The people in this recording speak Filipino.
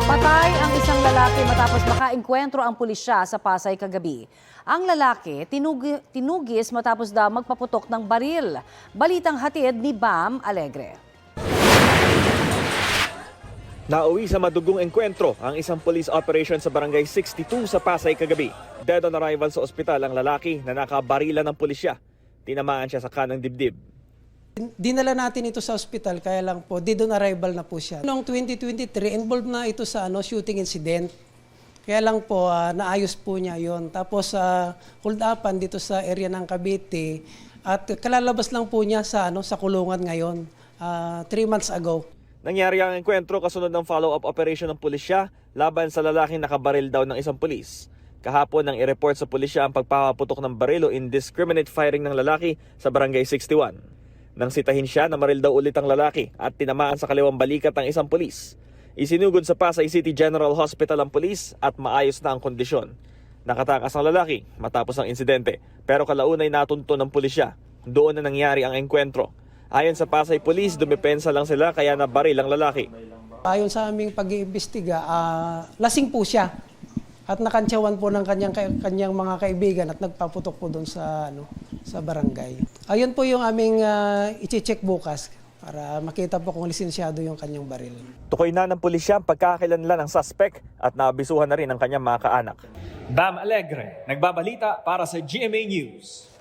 Patay ang isang lalaki matapos makaengkwentro ang pulisya sa Pasay kagabi. Ang lalaki tinugis matapos daw magpaputok ng baril. Balitang hatid ni Bam Alegre. Nauwi sa madugong engkwentro ang isang police operation sa Barangay 62 sa Pasay kagabi. Dead on arrival sa ospital ang lalaki na nakabarilan ng pulisya. Tinamaan siya sa kanang dibdib. Dinala natin ito sa ospital, kaya lang po, dead on arrival na po siya. Noong 2023, involved na ito sa shooting incident. Kaya lang po, naayos po niya yon. Tapos, hold upan dito sa area ng Cavite. At kalalabas lang po niya sa kulungan ngayon, 3 months ago. Nangyari ang engkwentro kasunod ng follow-up operation ng pulisya laban sa lalaking nakabaril daw ng isang pulis. Kahapon nang i-report sa pulisya ang pagpapaputok ng baril o indiscriminate firing ng lalaki sa Barangay 61. Nang sitahin siya, namaril daw ulit ang lalaki at tinamaan sa kaliwang balikat ng isang pulis. Isinugod sa Pasay City General Hospital ang pulis at maayos na ang kondisyon. Nakatakas ang lalaki matapos ang insidente pero kalaunay natunto ng pulisya. Doon na nangyari ang engkwentro. Ayon sa Pasay Police, dumepensa lang sila kaya nabaril ang lalaki. Ayon sa aming pag-iimbestiga, lasing po siya. At nakantsawan po ng kanyang mga kaibigan at nagpaputok po doon sa barangay. Ayun po yung aming i-check bukas para makita po kung lisensyado yung kanyang baril. Tukoy na ng pulisya ang pagkakakilanlan ng suspect at naabisuhan na rin ang kanyang mga kaanak. Bam Alegre, nagbabalita para sa GMA News.